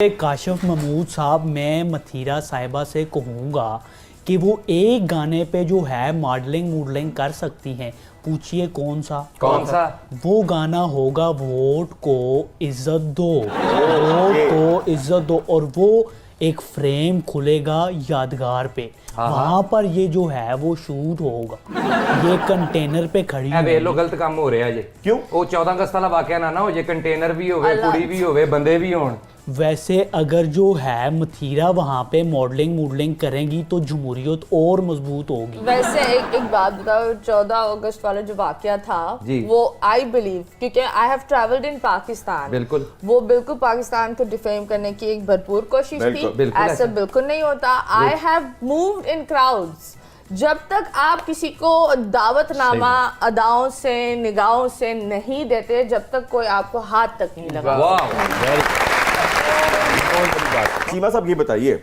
काशिफ महमूद साहब, मैं मथीरा साहिबा से कहूँगा कि वो एक गाने पे जो है मॉडलिंग कर सकती हैं। पूछिए कौन सा? वो गाना होगा वोट को इज्जत दो, वोट को इज्जत दो। और वो एक फ्रेम खुलेगा यादगार पे, वहाँ पर ये जो है वो शूट होगा। ये कंटेनर पे खड़ी है। लो गलत काम हो रहा है जे। क्यों? वो 14 अगस्त वाला वाकया ना हो जे, कंटेनर भी होवे, कुड़ी भी होवे, बंदे भी होन। वैसे अगर जो है मथीरा वहाँ पे मॉडलिंग करेंगी तो जमहूरियत और मजबूत होगी। वैसे एक बात बताओ, 14 अगस्त वाला जो वाकया था वो आई बिलीव, क्योंकि I have travelled in Pakistan, बिल्कुल वो बिल्कुल पाकिस्तान को डिफेम करने की एक भरपूर कोशिश थी। ऐसा बिल्कुल नहीं होता। I have moved in crowds. जब तक आप किसी को दावतनामा अदाओं से निगाहों से नहीं देते, जब तक कोई आपको हाथ तक नहीं लगा। चीमा साहब, ये बताइए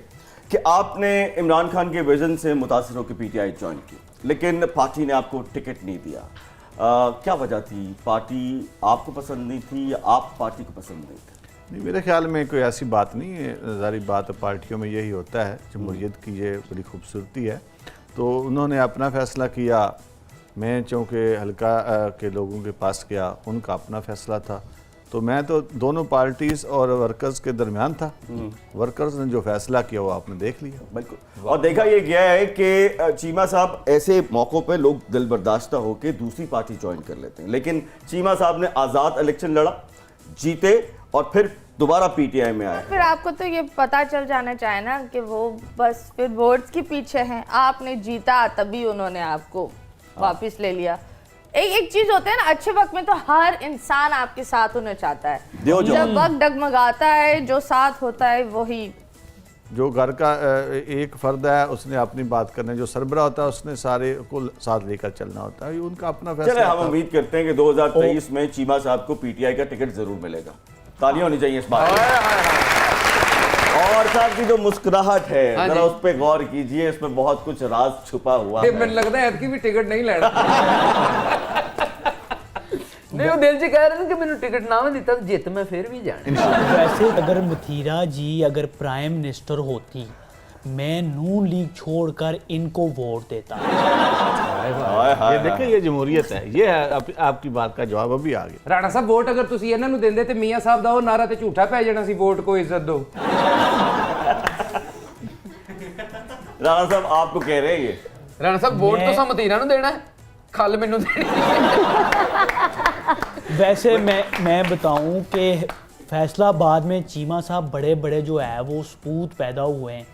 कि आपने इमरान खान के विजन से मुतासिर होकर पीटीआई ज्वाइन की, लेकिन पार्टी ने आपको टिकट नहीं दिया। क्या वजह थी? पार्टी आपको पसंद नहीं थी या आप पार्टी को पसंद नहीं थे? नहीं, मेरे ख्याल में कोई ऐसी बात नहीं है। सारी बात पार्टियों में यही होता है। जमहूरियत की ये बड़ी खूबसूरती है। तो उन्होंने अपना फैसला किया, मैं चूँकि हल्का के लोगों के पास गया, उनका अपना फैसला था। तो मैं तो दोनों पार्टीज और वर्कर्स के दरमियान था। वर्कर्स ने जो फैसला किया वो आपने देख लिया। बिल्कुल। और देखा ये गया है कि चीमा साहब, ऐसे मौक़ों पे लोग दिल बर्दाश्ता होकर दूसरी पार्टी ज्वाइन कर लेते हैं, लेकिन चीमा साहब ने आज़ाद इलेक्शन लड़ा, जीते और फिर दोबारा पीटीआई में आए। फिर आपको तो ये पता चल जाना चाहिए ना कि वो बस फिर वोट्स के पीछे हैं। आपने जीता तभी उन्होंने आपको वापस ले लिया। एक चीज होता है ना, अच्छे वक्त में तो हर इंसान आपके साथ होना चाहता है। जब वक्त डगमगाता है, जो साथ होता है वही। जो घर का एक फर्द है उसने अपनी बात करने, जो सरबरा होता है उसने सारे को साथ लेकर चलना होता है। उनका अपना फैसला। हम उम्मीद करते हैं कि 2023 में चीमा साहब को पीटीआई का टिकट जरूर मिलेगा। तालियां होनी चाहिए इस बात पर। और साहब की जो मुस्कुराहट है, जरा उस पर गौर कीजिए, इसमें बहुत कुछ राज छुपा हुआ है। मैंने लगता है कि भी टिकट नहीं लेना। नहीं, वो दिल से कह रहे थे कि मैंने टिकट ना दिता तो जित मैं फिर भी जाना। वैसे अगर मथीरा जी अगर प्राइम मिनिस्टर होती, मैं नून लीग छोड़कर इनको वोट देता। ये देखिए, ये जमहूरियत है। ये है आपकी बात का जवाब अभी आ गया। राणा साहब, वोट अगर तुसी इन्हां नूं दिंदे ते मियां साहब दा ओ नारा ते झूठा पै जाना सी, वोट को इज्जत दो। राणा साहब आपको कह रहे हैं ये? राणा साहब, वोट तो सा मथीरा नूं देना है, खल मैनूं देनी। वैसे मैं बताऊं कि फैसलाबाद में चीमा साहब बड़े जो है वो सपूत पैदा हुए हैं,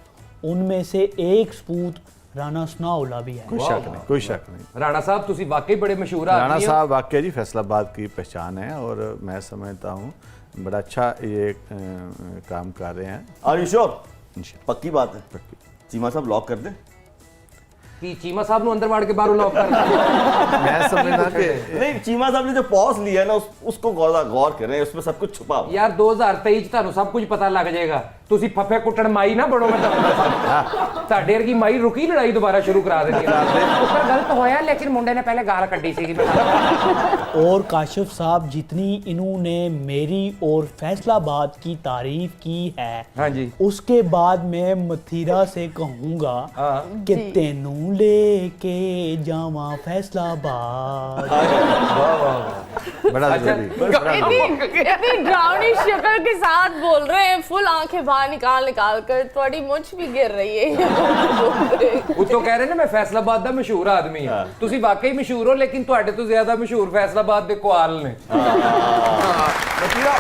उनमें से एक सपूत राणा सनाउल्लाह भी है। कोई शक नहीं। राणा साहब, तुसी वाकई बड़े मशहूर आदमी हो। राणा साहब वाकई जी फैसलाबाद की पहचान है और मैं समझता हूँ बड़ा अच्छा ये काम कर रहे हैं। Are you sure? पक्की बात है? पक्की। चीमा साहब लॉक कर दें? कि चीमा साहब नूं अंदर वाड़ के बाहरों लॉक कर मैं समझना कि नहीं, चीमा साहब ने जो पॉज लिया है ना, उसको गौर करें, उसमें सब कुछ छुपा हुआ। यार 2023 ਤੁਹਾਨੂੰ सब कुछ पता लग जाएगा। ਤੁਸੀਂ ਫੱਫੇ ਕੁੱਟਣ ਮਾਈ ਨਾ ਬੜੋ। ਮੈਂ ਤੁਹਾਡੇ ਵਰਗੀ ਮਾਈ ਰੁਕੀ ਲੜਾਈ ਦੁਬਾਰਾ शुरू करा देती है। ਉੱਪਰ गलत होया, लेकिन मुंडे ने पहले गाल कड्डी सी। और काशिफ साहब, जितनी इन्होंने मेरी और फैसलाबाद की तारीफ की है, हाँ जी, उसके बाद मैं मथीरा से कहूँगा कि तेनू लेके जावा फैसलाबाद। बड़ा इतनी ड्राउनी शक्ल के साथ बोल रहे हैं, फुल आंखें बाहर निकाल कर। थोड़ी मुझ भी गिर रही है। उत्तों कह रहे ने मैं फैसलाबाद दा मशहूर आदमी हां। तुसी वाकई मशहूर हो, लेकिन ਤੁਹਾਡੇ ਤੋਂ ਜ਼ਿਆਦਾ ਮਸ਼ਹੂਰ फैसलाबाद ਦੇ ਕੁਆਲ ਨੇ।